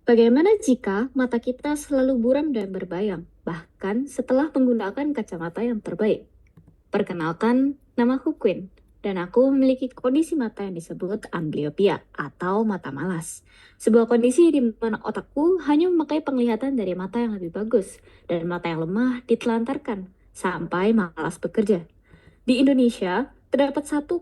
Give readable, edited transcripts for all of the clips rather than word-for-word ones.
Bagaimana jika mata kita selalu buram dan berbayang, bahkan setelah menggunakan kacamata yang terbaik? Perkenalkan, namaku Queen, dan aku memiliki kondisi mata yang disebut amblyopia atau mata malas. Sebuah kondisi di mana otakku hanya memakai penglihatan dari mata yang lebih bagus, dan mata yang lemah ditelantarkan sampai malas bekerja. Di Indonesia, terdapat 1,5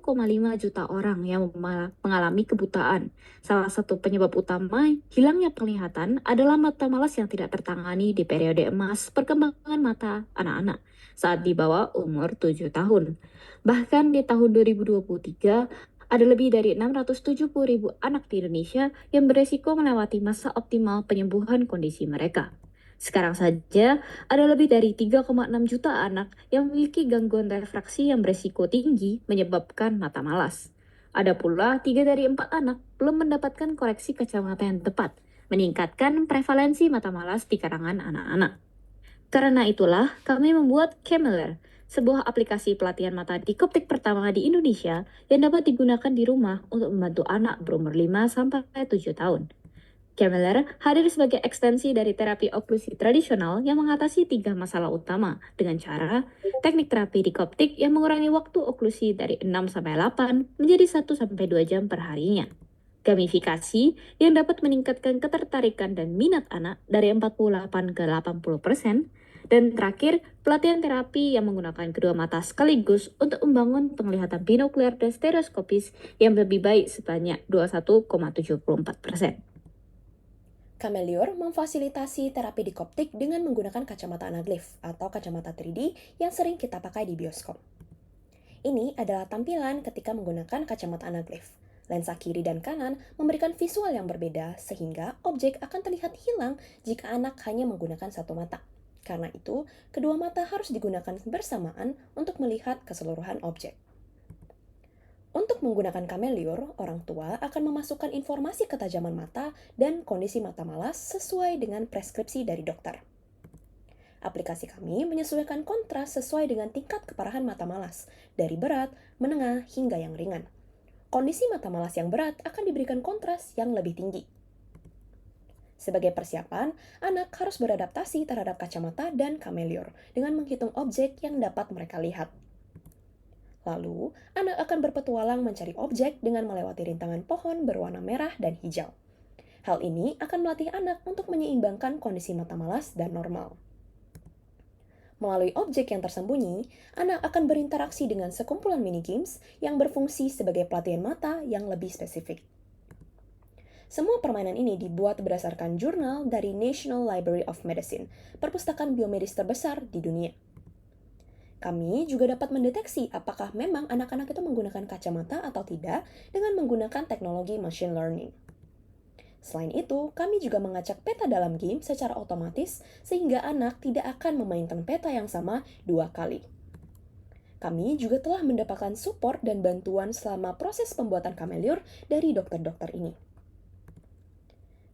juta orang yang mengalami kebutaan. Salah satu penyebab utama hilangnya penglihatan adalah mata malas yang tidak tertangani di periode emas perkembangan mata anak-anak saat di bawah umur 7 tahun. Bahkan di tahun 2023, ada lebih dari 670.000 anak di Indonesia yang beresiko melewati masa optimal penyembuhan kondisi mereka. Sekarang saja, ada lebih dari 3,6 juta anak yang memiliki gangguan refraksi yang beresiko tinggi menyebabkan mata malas. Ada pula 3 dari 4 anak belum mendapatkan koreksi kacamata yang tepat, meningkatkan prevalensi mata malas di kalangan anak-anak. Karena itulah, kami membuat Cameler, sebuah aplikasi pelatihan mata dioptrik pertama di Indonesia yang dapat digunakan di rumah untuk membantu anak berumur 5-7 tahun. Cameler hadir sebagai ekstensi dari terapi oklusi tradisional yang mengatasi 3 masalah utama dengan cara teknik terapi dioptrik yang mengurangi waktu oklusi dari 6-8 menjadi 1-2 jam per harinya. Gamifikasi yang dapat meningkatkan ketertarikan dan minat anak dari 48 ke 80%. Dan terakhir, pelatihan terapi yang menggunakan kedua mata sekaligus untuk membangun penglihatan binokler dan stereoskopis yang lebih baik sebanyak 21,74%. Camelior memfasilitasi terapi dioptrik dengan menggunakan kacamata anaglyph atau kacamata 3D yang sering kita pakai di bioskop. Ini adalah tampilan ketika menggunakan kacamata anaglyph. Lensa kiri dan kanan memberikan visual yang berbeda sehingga objek akan terlihat hilang jika anak hanya menggunakan satu mata. Karena itu, kedua mata harus digunakan bersamaan untuk melihat keseluruhan objek. Untuk menggunakan Camelior, orang tua akan memasukkan informasi ketajaman mata dan kondisi mata malas sesuai dengan preskripsi dari dokter. Aplikasi kami menyesuaikan kontras sesuai dengan tingkat keparahan mata malas, dari berat, menengah, hingga yang ringan. Kondisi mata malas yang berat akan diberikan kontras yang lebih tinggi. Sebagai persiapan, anak harus beradaptasi terhadap kacamata dan Camelior dengan menghitung objek yang dapat mereka lihat. Lalu, anak akan berpetualang mencari objek dengan melewati rintangan pohon berwarna merah dan hijau. Hal ini akan melatih anak untuk menyeimbangkan kondisi mata malas dan normal. Melalui objek yang tersembunyi, anak akan berinteraksi dengan sekumpulan mini games yang berfungsi sebagai pelatihan mata yang lebih spesifik. Semua permainan ini dibuat berdasarkan jurnal dari National Library of Medicine, perpustakaan biomedis terbesar di dunia. Kami juga dapat mendeteksi apakah memang anak-anak itu menggunakan kacamata atau tidak dengan menggunakan teknologi machine learning. Selain itu, kami juga mengacak peta dalam game secara otomatis sehingga anak tidak akan memainkan peta yang sama 2 kali. Kami juga telah mendapatkan support dan bantuan selama proses pembuatan Camelior dari dokter-dokter ini.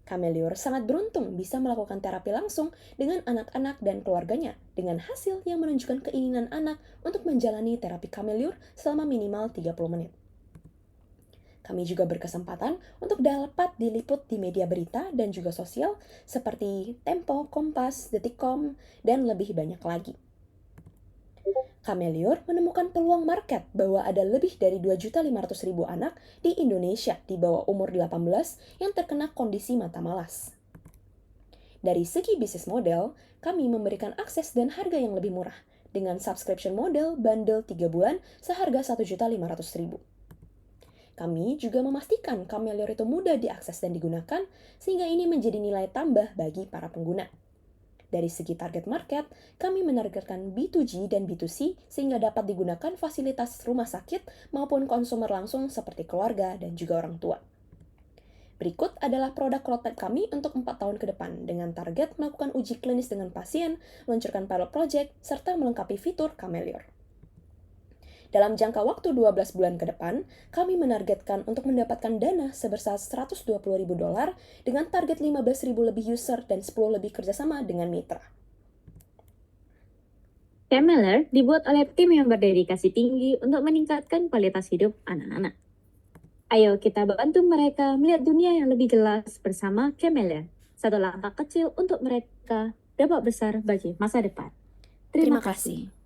Camelior sangat beruntung bisa melakukan terapi langsung dengan anak-anak dan keluarganya dengan hasil yang menunjukkan keinginan anak untuk menjalani terapi Camelior selama minimal 30 menit. Kami juga berkesempatan untuk dapat diliput di media berita dan juga sosial seperti Tempo, Kompas, Detikcom, dan lebih banyak lagi. Camelior menemukan peluang market bahwa ada lebih dari 2.500.000 anak di Indonesia di bawah umur 18 yang terkena kondisi mata malas. Dari segi bisnis model, kami memberikan akses dan harga yang lebih murah dengan subscription model bundle 3 bulan seharga 1.500.000. Kami juga memastikan Camelior itu mudah diakses dan digunakan, sehingga ini menjadi nilai tambah bagi para pengguna. Dari segi target market, kami menargetkan B2G dan B2C sehingga dapat digunakan fasilitas rumah sakit maupun konsumer langsung seperti keluarga dan juga orang tua. Berikut adalah produk roadmap kami untuk 4 tahun ke depan dengan target melakukan uji klinis dengan pasien, meluncurkan pilot project, serta melengkapi fitur Camelior. Dalam jangka waktu 12 bulan ke depan, kami menargetkan untuk mendapatkan dana sebesar $120.000 dengan target 15.000 lebih user dan 10 lebih kerjasama dengan mitra. Cameler dibuat oleh tim yang berdedikasi tinggi untuk meningkatkan kualitas hidup anak-anak. Ayo kita bantu mereka melihat dunia yang lebih jelas bersama Cameler. satu langkah kecil untuk mereka, dampak besar bagi masa depan. Terima Terima kasih. kasih.